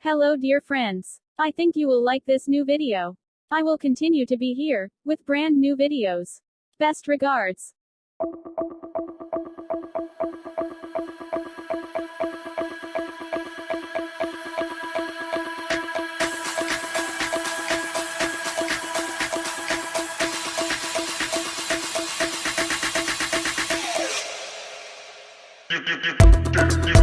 Hello dear friends. I think you will like this new video. I will continue to be here, with brand new videos. Best regards. You